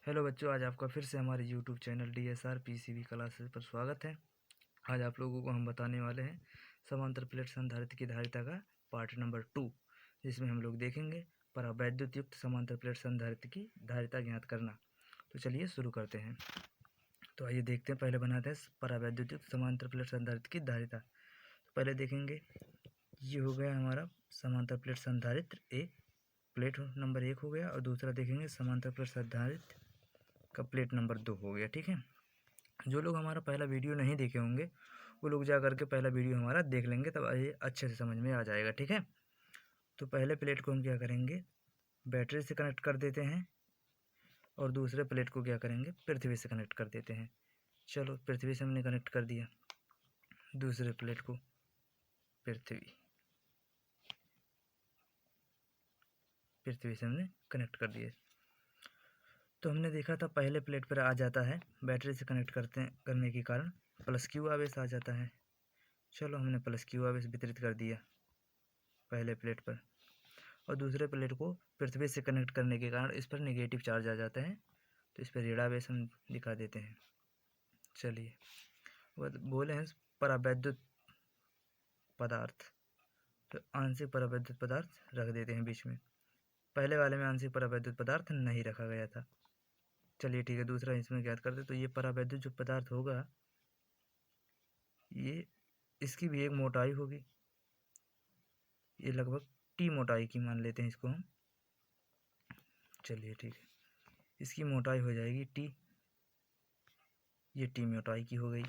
Hello बच्चों, आज आपका फिर से हमारे YouTube channel DSR PCB classes पर स्वागत है। आज आप लोगों को हम बताने वाले हैं समांतर प्लेट संधारित्र की धारिता का पार्ट नंबर 2, जिसमें हम लोग देखेंगे परावैद्युत युक्त समांतर प्लेट संधारित्र की धारिता ज्ञात करना। तो चलिए शुरू करते हैं। तो आइए देखते हैं, पहले बनाते हैं परावैद्युत युक्त समांतर प्लेट संधारित्र की धारिता। तो पहले देखेंगे, ये हो गया हमारा समांतर प्लेट संधारित्र ए, प्लेट नंबर 1 हो गया, और दूसरा देखेंगे समांतर प्लेट संधारित्र का प्लेट नंबर 2 हो गया। ठीक है, जो लोग हमारा पहला वीडियो नहीं देखे होंगे वो लोग जा करके पहला वीडियो हमारा देख लेंगे, तब ये अच्छे से समझ में आ जाएगा। ठीक है, तो पहले प्लेट को हम क्या करेंगे, बैटरी से कनेक्ट कर देते हैं, और दूसरे प्लेट को क्या करेंगे, पृथ्वी से कनेक्ट कर देते हैं। चलो, पृथ्वी से हमने कनेक्ट कर दिया, दूसरे प्लेट को पृथ्वी से हमने कनेक्ट कर दिया। तो हमने देखा था पहले प्लेट पर आ जाता है, बैटरी से कनेक्ट करने के कारण प्लस क्यू आवेश आ जाता है। चलो, हमने प्लस क्यू आवेश वितरित कर दिया पहले प्लेट पर, और दूसरे प्लेट को पृथ्वी से कनेक्ट करने के कारण इस पर नेगेटिव चार्ज आ जाता है, तो इस पर ऋणावेश हम दिखा देते हैं। चलिए, बोले हैं परावैद्युत पदार्थ, तो आंशिक परावैद्युत पदार्थ रख देते हैं बीच में। पहले वाले में आंशिक परावैद्युत पदार्थ नहीं रखा गया था। चलिए ठीक है, दूसरा इसमें ज्ञात करते। तो ये परावैद्युत जो पदार्थ होगा, ये इसकी भी एक मोटाई होगी, ये लगभग टी मोटाई की मान लेते हैं इसको हम। चलिए ठीक है, इसकी मोटाई हो जाएगी टी, ये टी मोटाई की हो गई,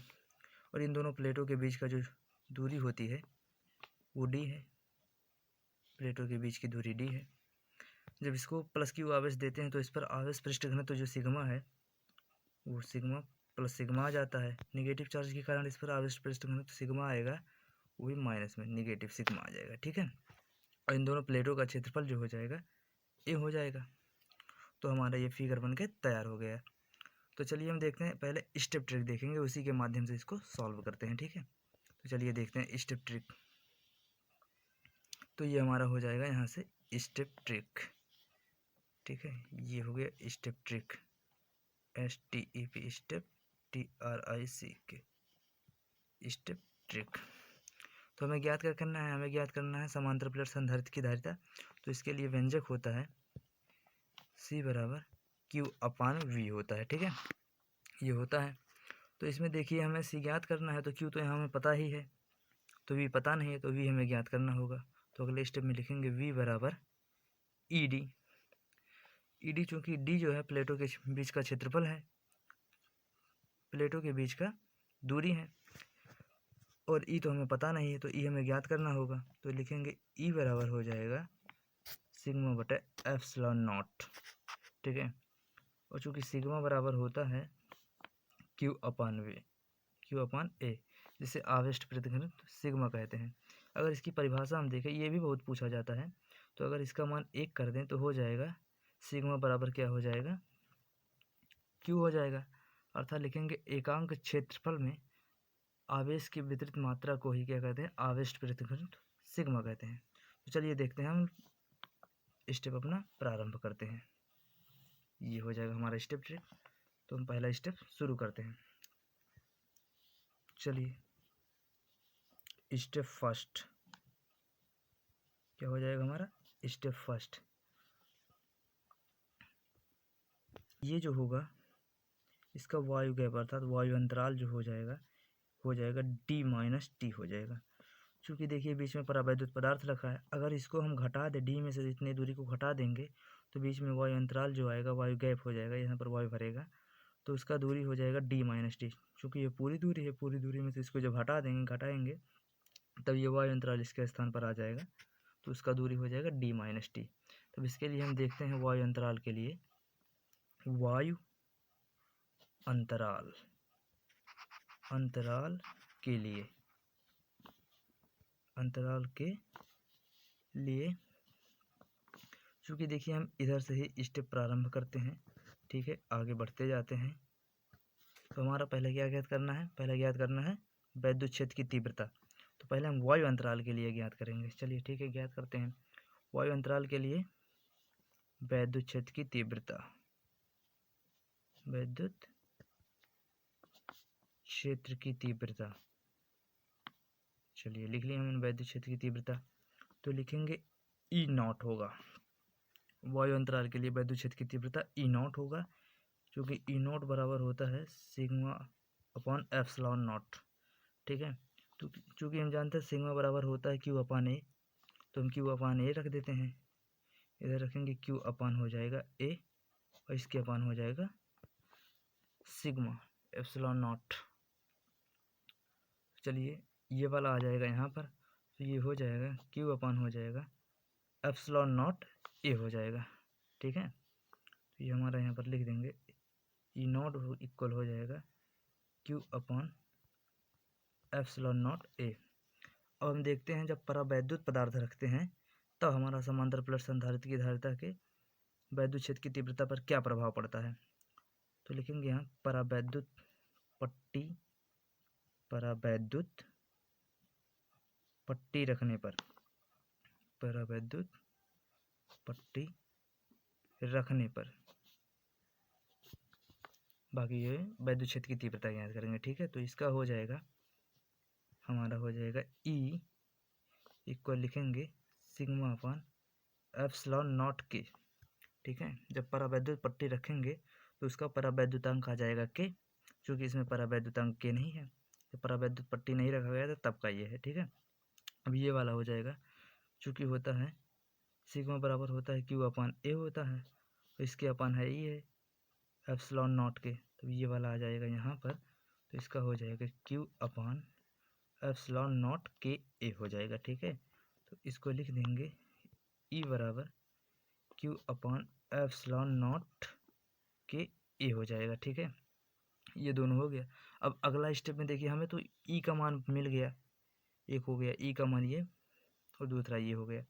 और इन दोनों प्लेटों के बीच का जो दूरी होती है वो डी है, प्लेटों के बीच की दूरी डी है। जब इसको प्लस क्यू आवेश देते हैं तो इस पर आवेश पृष्ठ घनत्व जो सिग्मा है वो सिग्मा प्लस सिग्मा आ जाता है। नेगेटिव चार्ज के कारण इस पर आवेश पृष्ठ घनत्व सिग्मा आएगा, वो भी माइनस में नेगेटिव सिग्मा आ जाएगा। ठीक है, और इन दोनों प्लेटों का क्षेत्रफल जो हो जाएगा ए हो जाएगा। तो हमारा ये फिगर बन के तैयार हो गया। तो चलिए हम देखते हैं, पहले स्टेप ट्रिक देखेंगे, उसी के माध्यम से इसको सॉल्व करते हैं। ठीक है, तो चलिए देखते हैं स्टेप ट्रिक। तो ये हमारा हो जाएगा यहाँ से स्टेप ट्रिक। ठीक है, ये हो गया step trick, STEP step TRIC step trick. तो हमें ज्ञात क्या करना है, हमें ज्ञात करना है समांतर प्लेट संधारित्र की धारिता। तो इसके लिए व्यंजक होता है C बराबर Q/V होता है। ठीक है, ये होता है। तो इसमें देखिए, हमें C ज्ञात करना है, तो Q तो यहाँ हमें पता ही है, तो V पता नहीं है, तो V हमें ज्ञात करना होगा। तो अगले स्टेप में लिखेंगे V बराबर ED चूँकि D जो है प्लेटों के बीच का क्षेत्रफल है, प्लेटों के बीच का दूरी है, और E तो हमें पता नहीं है, तो E हमें ज्ञात करना होगा। तो लिखेंगे E बराबर हो जाएगा सिग्मा बटा एप्सिलॉन नॉट। ठीक है, और चूँकि सिग्मा बराबर होता है Q/A, जिसे आवेश पृष्ठ घनत्व सिग्मा कहते हैं। अगर इसकी परिभाषा हम देखें, ये भी बहुत पूछा जाता है, तो अगर इसका मान 1 कर दें तो हो जाएगा सिग्मा बराबर क्या हो जाएगा, Q हो जाएगा। अर्थात लिखेंगे एकांक क्षेत्रफल में आवेश की वितरित मात्रा को ही क्या कहते हैं, आवेश पृष्ठ घनत्व सिग्मा कहते हैं। तो चलिए देखते हैं, हम स्टेप अपना प्रारंभ करते हैं। ये हो जाएगा हमारा स्टेप ट्रिक। तो हम पहला स्टेप शुरू करते हैं। चलिए, स्टेप फर्स्ट क्या हो जाएगा हमारा, स्टेप फर्स्ट, ये जो होगा इसका वायु गैप अर्थात वायु अंतराल जो हो जाएगा D-T हो जाएगा। चूँकि देखिए बीच में परावैद्युत पदार्थ रखा है, अगर इसको हम घटा दें, D में से इतनी दूरी को घटा देंगे तो बीच में वायु अंतराल जो आएगा, वायु गैप हो जाएगा, यहाँ पर वायु भरेगा, तो उसका दूरी हो जाएगा D-T। चूँकि ये पूरी दूरी है, पूरी दूरी में से इसको जब घटाएंगे तब ये वायु अंतराल इसके स्थान पर आ जाएगा, तो उसका दूरी हो जाएगा D-T। तब इसके लिए हम देखते हैं वायु अंतराल के लिए, वायु अंतराल के लिए चूँकि देखिए हम इधर से ही स्टेप प्रारंभ करते हैं। ठीक है, आगे बढ़ते जाते हैं। तो हमारा पहले क्या ज्ञात करना है, पहले ज्ञात करना है वैद्युत क्षेत्र की तीव्रता। तो पहले हम वायु अंतराल के लिए ज्ञात करेंगे। चलिए ठीक है, ज्ञात करते हैं। वायु अंतराल के लिए वैद्युत क्षेत्र की तीव्रता, वैद्युत क्षेत्र की तीव्रता। चलिए लिख लिया हमने वैद्युत क्षेत्र की तीव्रता। तो लिखेंगे ई नॉट होगा, वायु अंतराल के लिए वैद्युत क्षेत्र की तीव्रता ई नॉट होगा, क्योंकि ई नॉट बराबर होता है सिग्मा अपॉन एप्सिलॉन नॉट। ठीक है, तो चूँकि हम जानते हैं सिग्मा बराबर होता है क्यू अपान ए, तो हम क्यू अपान ए रख देते हैं। इधर रखेंगे क्यू अपान हो जाएगा ए और इसके अपान हो जाएगा सिग्मा एप्सिलॉन नॉट। चलिए ये वाला आ जाएगा यहाँ पर, तो ये हो जाएगा क्यू अपान हो जाएगा एप्सिलॉन नॉट ए हो जाएगा। ठीक है, तो ये हमारा यहाँ पर लिख देंगे ई नॉट इक्वल हो जाएगा Q upon epsilon not a. अब हम देखते हैं जब परावैद्युत पदार्थ रखते हैं तब हमारा समांतर प्लेट संधारित्र की धारिता के वैद्युत क्षेत्र की तीव्रता पर क्या प्रभाव पड़ता है। तो लिखेंगे यहाँ परावैद्युत पट्टी रखने पर, परावैद्युत पट्टी रखने पर बाकी ये वैद्युत क्षेत्र की तीव्रता ज्ञात करेंगे। ठीक है, तो इसका हो जाएगा हमारा हो जाएगा ई इक्वल लिखेंगे सिग्मा अपान एप्सिलॉन नॉट के। ठीक है, जब परावैद्युत पट्टी रखेंगे तो उसका परावैद्युतांक आ जाएगा के, क्योंकि इसमें परावैद्युतांक के नहीं है, तो परावैद्युत पट्टी नहीं रखा गया था तब का ये है। ठीक है, अब ये वाला हो जाएगा, चूँकि होता है सिग्मा बराबर होता है क्यू अपान ए होता है, तो इसके अपान है ई है एप्सिलॉन नॉट के, तो ये वाला आ जाएगा यहाँ पर, तो इसका हो जाएगा क्यू अपान एप्सिलॉन नॉट के ए हो जाएगा। ठीक है, तो इसको लिख देंगे ई बराबर क्यू अपान एप्सिलॉन नॉट के ए हो जाएगा। ठीक है, ये दोनों हो गया। अब अगला स्टेप में देखिए, हमें तो ई का मान मिल गया, एक हो गया ई का मान ये और दूसरा ये हो गया,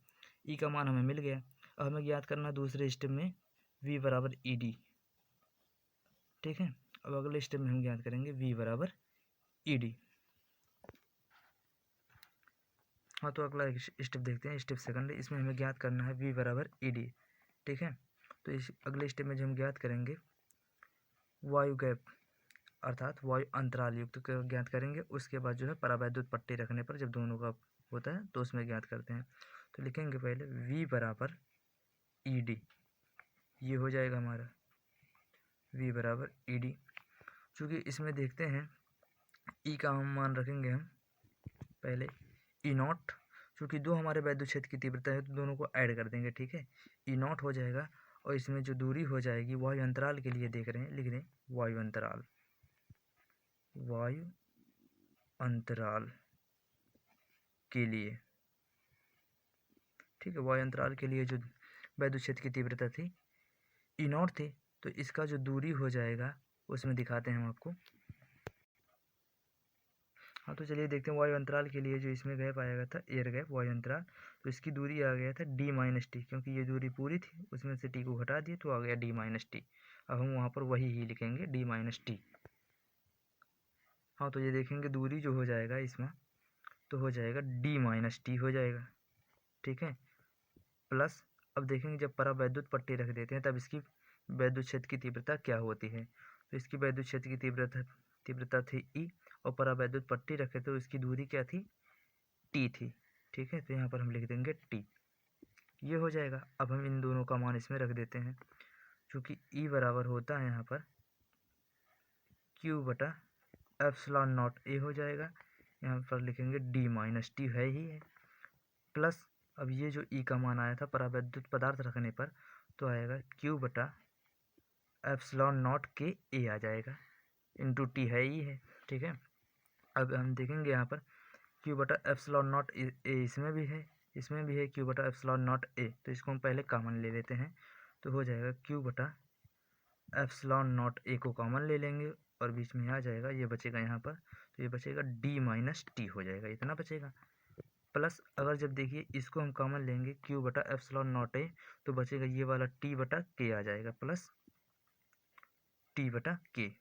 ई का मान हमें मिल गया। अब हमें ज्ञात करना दूसरे स्टेप में v बराबर ई डी। ठीक है, अब अगले स्टेप में हम ज्ञात करेंगे v बराबर ई डी। हाँ, तो अगला स्टेप देखते हैं, स्टेप सेकंड, इसमें हमें ज्ञात करना है v बराबर ई डी। ठीक है, तो इस अगले स्टेप में जो हम ज्ञात करेंगे वायु गैप अर्थात वायु अंतराल युक्त को ज्ञात करेंगे। उसके बाद जो है परावैद्युत पट्टी रखने पर जब दोनों का होता है तो उसमें ज्ञात करते हैं। तो लिखेंगे पहले v बराबर ई डी, ये हो जाएगा हमारा v बराबर ई डी। चूँकि इसमें देखते हैं ई का हम मान रखेंगे हम पहले ई नॉट, चूँकि दो हमारे वैद्युत क्षेत्र की तीव्रता है तो दोनों को ऐड कर देंगे। ठीक है, ई नॉट हो जाएगा और इसमें जो दूरी हो जाएगी वायु अंतराल के लिए देख रहे हैं, लिख दें वायु अंतराल, वायु अंतराल के लिए। ठीक है, वायु अंतराल के लिए जो वैद्युत क्षेत्र की तीव्रता थी ई नॉट थी, तो इसका जो दूरी हो जाएगा उसमें दिखाते हैं हम आपको। हाँ, तो चलिए देखते हैं वायु अंतराल के लिए जो इसमें गैप आया गया था एयर गैप वायु अंतराल, तो इसकी दूरी आ गया था डी माइनस टी, क्योंकि ये दूरी पूरी थी उसमें से टी को घटा दिए तो आ गया डी माइनस टी। अब हम वहाँ पर वही ही लिखेंगे डी माइनस टी। हाँ, तो ये देखेंगे दूरी जो हो जाएगा इसमें तो हो जाएगा डी माइनस टी हो जाएगा। ठीक है, प्लस अब देखेंगे जब परावैद्युत पट्टी रख देते हैं तब इसकी वैद्युत क्षेत्र की तीव्रता क्या होती है। तो इसकी वैद्युत क्षेत्र की तीव्रता थी ई और परावैद्युत पट्टी रखे तो इसकी दूरी क्या थी टी थी। ठीक है, तो यहाँ पर हम लिख देंगे टी, ये हो जाएगा। अब हम इन दोनों का मान इसमें रख देते हैं, क्योंकि ई बराबर होता है यहाँ पर क्यू बटा एप्सिलॉन नॉट ए हो जाएगा, यहाँ पर लिखेंगे डी माइनस टी है ही है, प्लस अब ये जो ई का मान आया था परावैद्युत पदार्थ रखने पर तो आएगा क्यू बटा एप्सिलॉन नॉट के ए आ जाएगा, इंटू टी है ही है। ठीक है, अब हम देखेंगे यहाँ पर क्यू बटा एप्सिलॉन नॉट ए इसमें भी है, इसमें भी है क्यू बटा एप्सिलॉन नॉट ए, तो इसको हम पहले कॉमन ले लेते हैं, तो हो जाएगा क्यू बटा एप्सिलॉन नॉट ए को कॉमन ले लेंगे और बीच में आ जाएगा ये बचेगा यहाँ पर, तो ये बचेगा डी माइनस टी हो जाएगा, इतना बचेगा। प्लस अगर जब देखिए इसको हम कॉमन लेंगे क्यू बटा एप्सिलॉन नॉट ए, तो बचेगा ये वाला टी बटा के आ जाएगा, प्लस टी बटा के,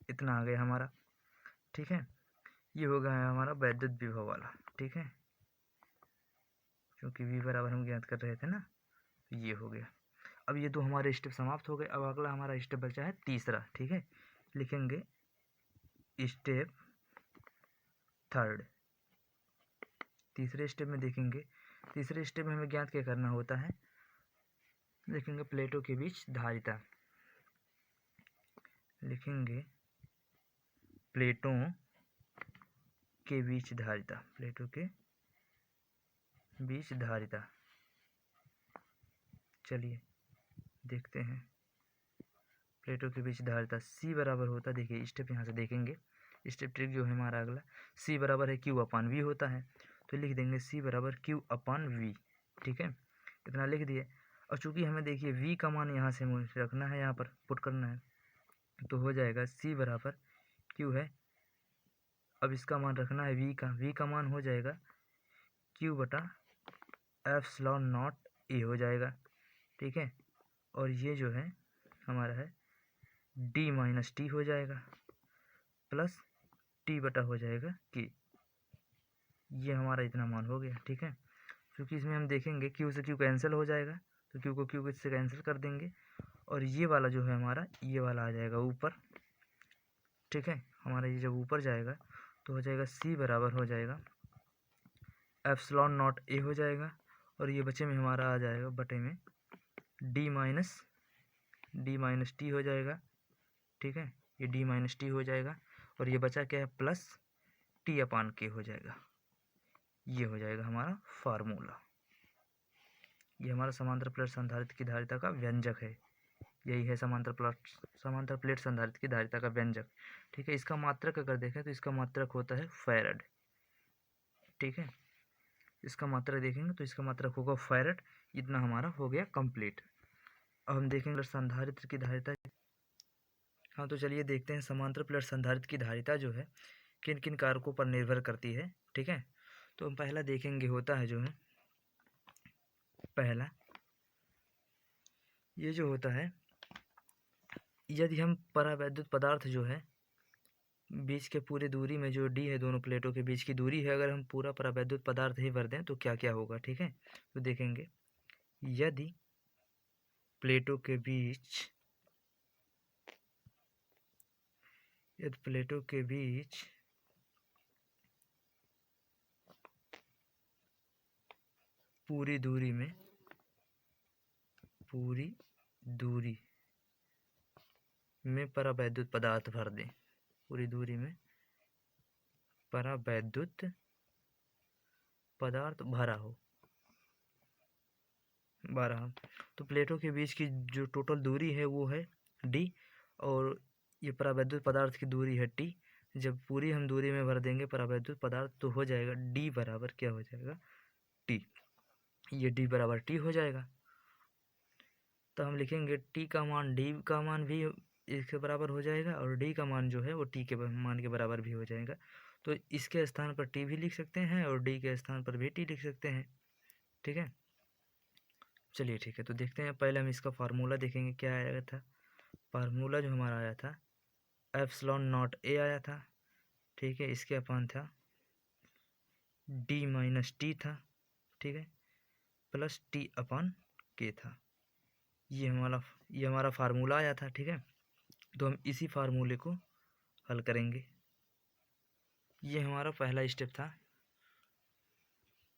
इतना आ गया हमारा। ठीक है, ये हो गया है हमारा वैद्युत विभव वाला। ठीक है, क्योंकि v बराबर हम ज्ञात कर रहे थे ना, तो ये हो गया। अब ये दो हमारे स्टेप समाप्त हो गए। अब अगला हमारा स्टेप बचा है तीसरा। ठीक है, लिखेंगे स्टेप थर्ड। तीसरे स्टेप में देखेंगे, तीसरे स्टेप में हमें ज्ञात क्या करना होता है, लिखेंगे प्लेटों के बीच धारिता। लिखेंगे प्लेटों के बीच धारिता, प्लेटों के बीच धारिता। चलिए देखते हैं प्लेटों के बीच धारिता। सी बराबर होता, देखिए स्टेप यहाँ से देखेंगे, स्टेप ट्रिक जो है हमारा अगला, सी बराबर है क्यू अपान वी होता है। तो लिख देंगे सी बराबर क्यू अपान वी। ठीक है, इतना लिख दिए। और चूंकि हमें देखिए वी का मान यहाँ से रखना है, यहाँ पर पुट करना है, तो हो जाएगा सी बराबर क्यू है, अब इसका मान रखना है वी का, वी का मान हो जाएगा क्यू बटा एप्सिलॉन नॉट ए हो जाएगा। ठीक है, और ये जो है हमारा है डी माइनस टी हो जाएगा, प्लस टी बटा हो जाएगा के। ये हमारा इतना मान हो गया। ठीक है, क्योंकि इसमें हम देखेंगे क्यू से क्यू कैंसिल हो जाएगा, तो क्यू को क्यू से कैंसिल कर देंगे, और ये वाला जो है हमारा, ये वाला आ जाएगा ऊपर। ठीक है, हमारा ये जब ऊपर जाएगा तो हो जाएगा सी बराबर हो जाएगा एप्सिलॉन नॉट ए हो जाएगा, और ये बचे में हमारा आ जाएगा बटे में डी माइनस टी हो जाएगा। ठीक है, ये डी माइनस टी हो जाएगा, और ये बचा क्या है प्लस टी अपान के हो जाएगा। ये हो जाएगा हमारा फार्मूला। ये हमारा समांतर प्लेट संधारित्र की धारिता का व्यंजक है। यही है समांतर प्लेट संधारित्र की धारिता का व्यंजक। ठीक है, इसका मात्रक अगर देखें तो इसका मात्रक होता है फैरड। ठीक है, इसका मात्रक देखेंगे तो इसका मात्रक होगा फैरड। इतना हमारा हो गया कंप्लीट। अब हम देखेंगे संधारित्र की धारिता। हाँ, तो चलिए देखते हैं समांतर प्लेट संधारित्र की धारिता जो है किन किन कारकों पर निर्भर करती है। ठीक है, तो हम पहला देखेंगे होता है जो है, पहला ये जो होता है, यदि हम परावैद्युत पदार्थ जो है बीच के पूरी दूरी में जो डी है, दोनों प्लेटों के बीच की दूरी है, अगर हम पूरा परावैद्युत पदार्थ ही भर दें तो क्या क्या होगा। ठीक है, तो देखेंगे यदि प्लेटों के बीच पूरी दूरी में परावैद्युत पदार्थ भर दें, पूरी दूरी में परावैद्युत पदार्थ भरा हो, तो प्लेटों के बीच की जो टोटल दूरी है वो है डी, और ये परावैद्युत पदार्थ की दूरी है टी। जब पूरी हम दूरी में भर देंगे परावैद्युत पदार्थ तो हो जाएगा डी बराबर क्या हो जाएगा टी। ये डी बराबर टी हो जाएगा, तो हम लिखेंगे टी का मान डी का मान भी इसके बराबर हो जाएगा, और डी का मान जो है वो टी के मान के बराबर भी हो जाएगा। तो इसके स्थान पर टी भी लिख सकते हैं और डी के स्थान पर भी टी लिख सकते हैं। ठीक है, चलिए ठीक है, तो देखते हैं। पहले हम इसका फार्मूला देखेंगे क्या आया था। फार्मूला जो हमारा आया था एप्सिलॉन नॉट ए आया था। ठीक है, इसके अपान था डी माइनस टी था। ठीक है, प्लस टी अपान के था। ये हमारा फार्मूला आया था। ठीक है, तो हम इसी फार्मूले को हल करेंगे। ये हमारा पहला स्टेप था।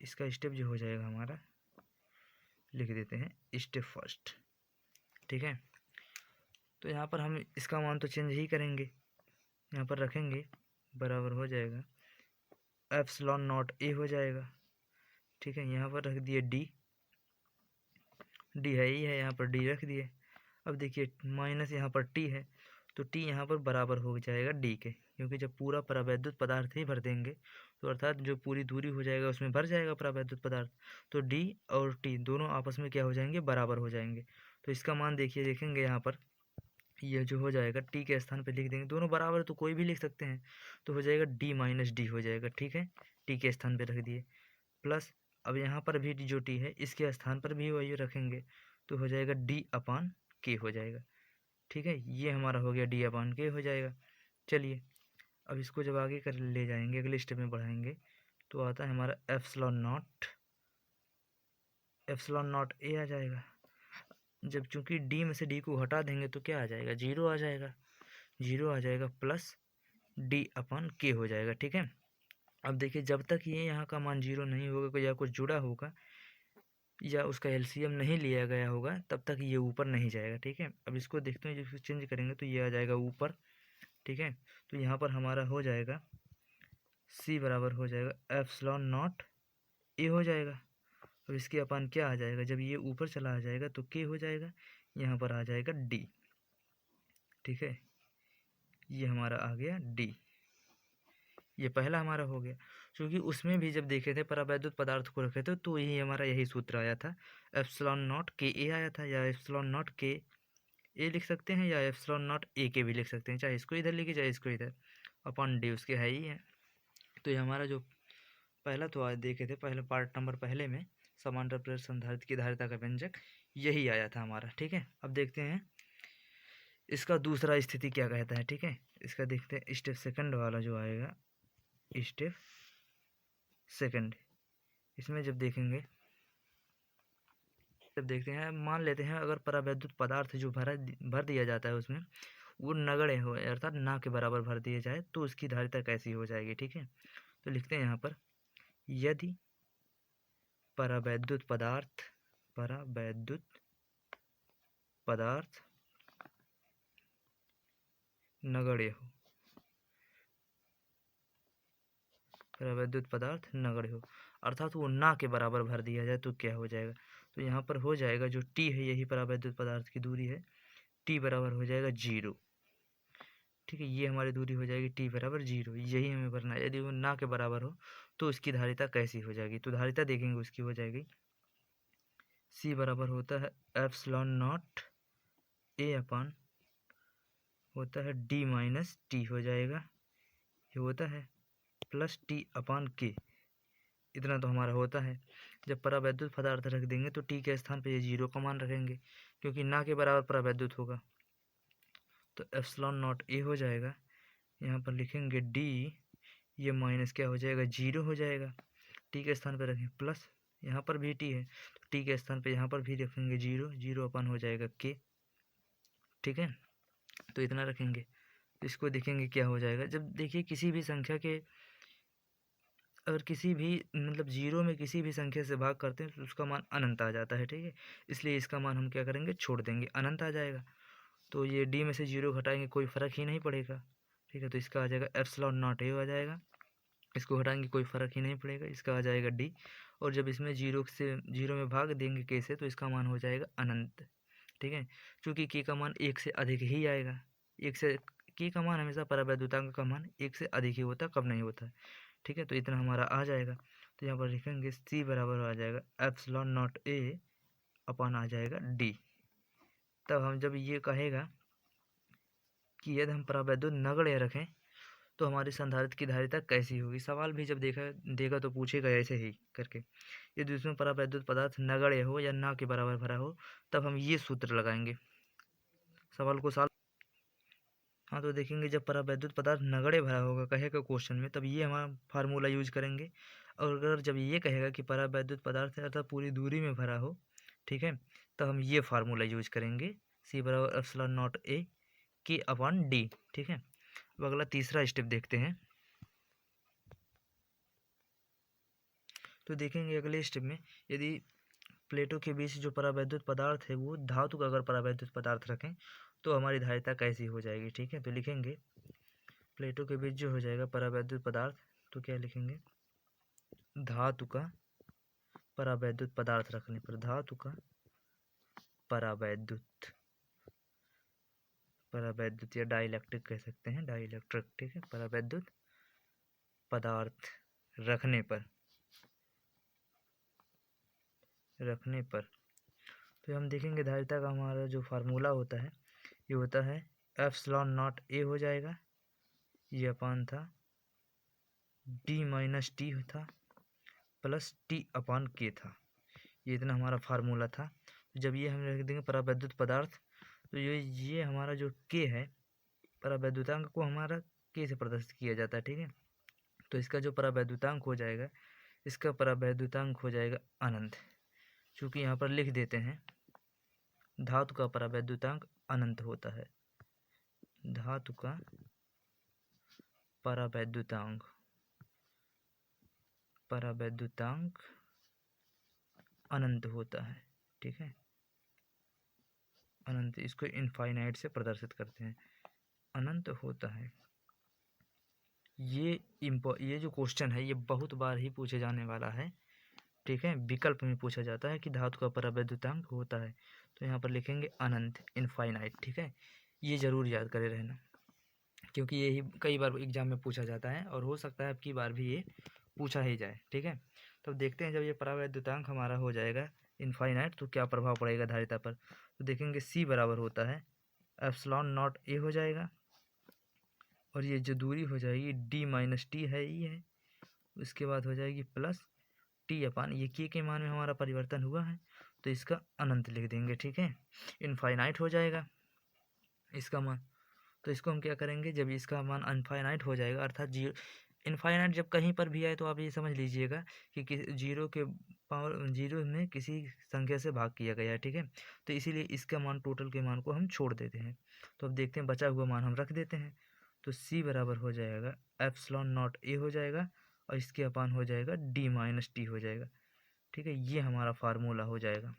इसका स्टेप जो हो जाएगा हमारा, लिख देते हैं स्टेप फर्स्ट। ठीक है, तो यहाँ पर हम इसका मान तो चेंज ही करेंगे, यहाँ पर रखेंगे, बराबर हो जाएगा एप्सिलॉन नॉट ए हो जाएगा। ठीक है, यहाँ पर रख दिए डी है ही है, यहाँ पर डी रख दिए। अब देखिए माइनस यहाँ पर टी है, तो टी यहाँ पर बराबर हो जाएगा डी के, क्योंकि जब पूरा परावैद्युत पदार्थ ही भर देंगे तो अर्थात जो पूरी दूरी हो जाएगा उसमें भर जाएगा परावैद्युत पदार्थ, तो डी और टी दोनों आपस में क्या हो जाएंगे, बराबर हो जाएंगे। तो इसका मान देखेंगे यहाँ पर, यह जो हो जाएगा टी के स्थान पर लिख देंगे, दोनों बराबर तो कोई भी लिख सकते हैं, तो हो जाएगा डी माइनस डी हो जाएगा। ठीक है, टी के स्थान पर रख दिए, प्लस अब यहाँ पर भी जो टी है इसके स्थान पर भी वही रखेंगे, तो हो जाएगा डी अपान के हो जाएगा। ठीक है, ये हमारा हो गया डी अपान के हो जाएगा। चलिए अब इसको जब आगे कर ले जाएंगे, अगले स्टेप में बढ़ाएंगे, तो आता है हमारा एप्सिलॉन नॉट ए आ जाएगा। जब चूंकि डी में से डी को हटा देंगे तो क्या आ जाएगा, जीरो आ जाएगा, जीरो आ जाएगा प्लस डी अपन के हो जाएगा। ठीक है, अब देखिए जब तक ये यहाँ का मान जीरो नहीं होगा या कुछ जुड़ा होगा या उसका एलसीएम नहीं लिया गया होगा तब तक ये ऊपर नहीं जाएगा। ठीक है, अब इसको देखते हैं, जब इसको चेंज करेंगे तो ये आ जाएगा ऊपर। ठीक है, तो यहाँ पर हमारा हो जाएगा सी बराबर हो जाएगा एप्सिलॉन नॉट ए हो जाएगा। अब इसके अपन क्या आ जाएगा, जब ये ऊपर चला आ जाएगा तो के हो जाएगा, यहाँ पर आ जाएगा डी। ठीक है, ये हमारा आ गया डी, ये पहला हमारा हो गया। क्योंकि उसमें भी जब देखे थे परावैद्युत पदार्थ को रखे थे तो यही हमारा यही सूत्र आया था, एप्सिलॉन नॉट के ए आया था, या एप्सिलॉन नॉट के ए लिख सकते हैं या एप्सिलॉन नॉट ए के भी लिख सकते हैं, चाहे इसको इधर लिखिए चाहे इसको इधर, अपन डी उसके है ही है। तो ये हमारा जो पहला तो आज देखे थे पहले पार्ट नंबर पहले में समांतर प्लेट संधारित्र की धारिता का व्यंजक यही आया था हमारा। ठीक है, अब देखते हैं इसका दूसरा स्थिति क्या कहता है। ठीक है, इसका देखते हैं स्टेप सेकंड वाला जो आएगा, स्टेप सेकंड, इसमें जब देखेंगे जब देखते हैं, मान लेते हैं अगर परावैद्युत पदार्थ जो भर दिया जाता है उसमें वो नगण्य हो अर्थात ना के बराबर भर दिया जाए तो उसकी धारिता कैसी हो जाएगी। ठीक है, तो लिखते हैं यहाँ पर, यदि परावैद्युत पदार्थ नगण्य हो, परावैद्युत पदार्थ नगण्य हो अर्थात वो ना के बराबर भर दिया जाए तो क्या हो जाएगा, तो यहाँ पर हो जाएगा जो टी है यही परावैद्युत पदार्थ की दूरी है, टी बराबर हो जाएगा जीरो। ठीक है, ये हमारी दूरी हो जाएगी टी बराबर जीरो, यही हमें भरना है। यदि वो ना के बराबर हो तो उसकी धारिता कैसी हो जाएगी, तो धारिता देखेंगे उसकी हो जाएगी सी बराबर होता है एप्सिलॉन नॉट ए अपान होता है डी माइनस टी हो जाएगा, ये होता है प्लस टी अपान के, इतना तो हमारा होता है। जब परावैद्युत पदार्थ रख देंगे तो टी के स्थान पर ये जीरो का मान रखेंगे क्योंकि ना के बराबर परावैद्युत होगा, तो एप्सिलॉन नॉट ए हो जाएगा, यहाँ पर लिखेंगे डी, ये माइनस क्या हो जाएगा जीरो हो जाएगा, टी के स्थान पर रखें प्लस, यहाँ पर भी टी है तो टी के स्थान पर यहाँ पर भी रखेंगे जीरो, जीरो अपन हो जाएगा के। ठीक है, तो इतना रखेंगे, तो इसको देखेंगे क्या हो जाएगा। जब देखिए किसी भी संख्या के अगर किसी भी मतलब जीरो में किसी भी संख्या से भाग करते हैं तो उसका मान अनंत आ जाता है। ठीक है, इसलिए इसका मान हम क्या करेंगे, छोड़ देंगे, अनंत आ जाएगा, तो ये डी में से जीरो घटाएंगे कोई फ़र्क ही नहीं पड़ेगा। ठीक है, तो इसका आ जाएगा एप्सिलॉन नॉट ए आ जाएगा, इसको हटाएंगे कोई फ़र्क ही नहीं पड़ेगा, इसका आ जाएगा डी, और जब इसमें जीरो में भाग देंगे के से तो इसका मान हो जाएगा अनंत। ठीक है, क्योंकि के का मान एक से अधिक ही आएगा, एक से के का मान हमेशा परावैद्युतांक का मान एक से अधिक ही होता, कब नहीं होता। ठीक है, तो इतना हमारा आ जाएगा, तो यहाँ पर लिखेंगे सी बराबर आ जाएगा एप्सिलॉन नॉट ए अपान आ जाएगा डी। तब हम जब ये कहेगा कि यदि हम परावैद्युत नगण्य रखें तो हमारी संधारित्र की धारिता कैसी होगी, सवाल भी जब देगा तो पूछेगा ऐसे ही करके, यदि उसमें परावैद्युत पदार्थ नगण्य हो या ना के बराबर भरा हो तब हम ये सूत्र लगाएंगे सवाल को सॉल्व। हाँ, तो देखेंगे जब परावैद्युत पदार्थ नगण्य भरा होगा कहेगा क्वेश्चन में तब ये हमारा फार्मूला यूज करेंगे, और अगर जब ये कहेगा कि परावैद्युत पदार्थ अर्थात पूरी दूरी में भरा हो, ठीक है, तब हम ये फार्मूला यूज करेंगे सी बराबर एप्सिलॉन नॉट ए के अपॉन डी। ठीक है, अब अगला तीसरा स्टेप देखते हैं, तो देखेंगे अगले स्टेप में यदि प्लेटों के बीच जो परावैद्युत पदार्थ है वो धातु का अगर परावैद्युत पदार्थ रखें तो हमारी धारिता कैसी हो जाएगी। ठीक है, तो लिखेंगे प्लेटों के बीच जो हो जाएगा परावैद्युत पदार्थ, तो क्या लिखेंगे, धातु का परावैद्युत पदार्थ रखने पर, धातु का परावैद्युत या डाइलेक्ट्रिक कह सकते हैं, डाइलेक्ट्रिक। ठीक है, परावैद्युत पदार्थ रखने पर तो हम देखेंगे धारिता का हमारा जो फार्मूला होता है ये होता है एप्सिलॉन नॉट ए हो जाएगा, ये अपान था डी माइनस टी था प्लस टी अपान के था, ये इतना हमारा फार्मूला था। जब ये हम रख देंगे परावैद्युत पदार्थ तो ये हमारा जो के है परावैद्युतांक को हमारा के से प्रदर्शित किया जाता है। ठीक है, तो इसका जो परावैद्युतांक हो जाएगा, इसका परावैद्युतांक हो जाएगा अनंत, चूँकि यहाँ पर लिख देते हैं धातु का परावैद्युतांक अनंत होता है। धातु का परावैद्युतांक अनंत होता है। ठीक है, अनंत, इसको इनफाइनाइट से प्रदर्शित करते हैं, अनंत होता है। ये जो क्वेश्चन है ये बहुत बार ही पूछे जाने वाला है। ठीक है, विकल्प में पूछा जाता है कि धातु का परावैद्युतांक होता है, तो यहाँ पर लिखेंगे अनंत, इनफाइनाइट। ठीक है, ये जरूर याद करे रहना, क्योंकि ये ही कई बार एग्जाम में पूछा जाता है और हो सकता है अब की बार भी ये पूछा ही जाए। ठीक है, तो देखते हैं जब ये परावैद्युतांक हमारा हो जाएगा इनफाइनाइट तो क्या प्रभाव पड़ेगा धारिता पर। तो देखेंगे C बराबर होता है एप्सिलॉन नॉट A हो जाएगा, और ये जो दूरी हो जाएगी D माइनस टी है, ये है, उसके बाद हो जाएगी प्लस T अपान ये के मान में हमारा परिवर्तन हुआ है तो इसका अनंत लिख देंगे। ठीक है, इनफाइनाइट हो जाएगा इसका मान, तो इसको हम क्या करेंगे, जब इसका मान अनफाइनाइट हो जाएगा अर्थात जीरो, इनफाइनाइट जब कहीं पर भी आए तो आप ये समझ लीजिएगा कि जीरो के पावर, जीरो में किसी संख्या से भाग किया गया है। ठीक है, तो इसीलिए इसका मान, टोटल के मान को हम छोड़ देते हैं। तो अब देखते हैं बचा हुआ मान हम रख देते हैं, तो C बराबर हो जाएगा एप्सिलॉन नॉट A हो जाएगा और इसके अपान हो जाएगा D माइनस टी हो जाएगा। ठीक है, ये हमारा फार्मूला हो जाएगा,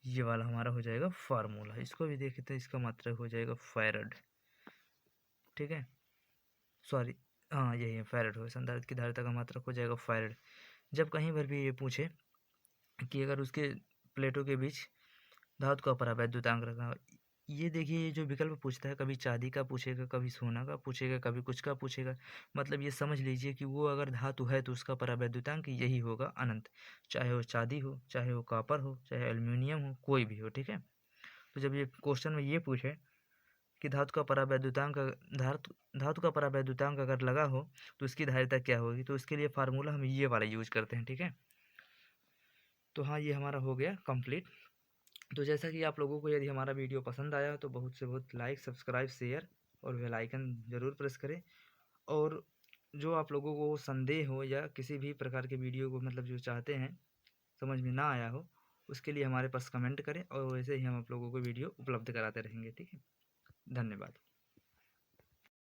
ये वाला हमारा हो जाएगा फार्मूला। इसको भी देखते हैं, इसका मात्रक हो जाएगा फैरड। ठीक है, सॉरी, हाँ यही है, फैरड हो, संधारित्र की धारिता का मात्रक हो जाएगा फैरड। जब कहीं पर भी ये पूछे कि अगर उसके प्लेटों के बीच धातु का परावैद्युतांक रखा हो, ये देखिए ये जो विकल्प पूछता है कभी चांदी का पूछेगा, कभी सोना का पूछेगा, कभी कुछ का पूछेगा, मतलब ये समझ लीजिए कि वो अगर धातु है तो उसका परावैद्युतांक यही होगा अनंत, चाहे वो चांदी हो, चाहे वो कॉपर हो, चाहे एल्युमिनियम हो, कोई भी हो। ठीक है, तो जब ये क्वेश्चन में ये पूछे कि धातु का परावैद्युतांक अगर लगा हो तो उसकी धारिता क्या होगी, तो उसके लिए फार्मूला हम ये वाला यूज करते हैं। ठीक है, तो हाँ ये हमारा हो गया कंप्लीट। तो जैसा कि आप लोगों को यदि हमारा वीडियो पसंद आया तो बहुत से बहुत लाइक, सब्सक्राइब, शेयर और बेल आइकन ज़रूर प्रेस करें। और जो आप लोगों को संदेह हो या किसी भी प्रकार के वीडियो को मतलब जो चाहते हैं समझ में ना आया हो, उसके लिए हमारे पास कमेंट करें और वैसे ही हम आप लोगों को वीडियो उपलब्ध कराते रहेंगे। ठीक है, धन्यवाद।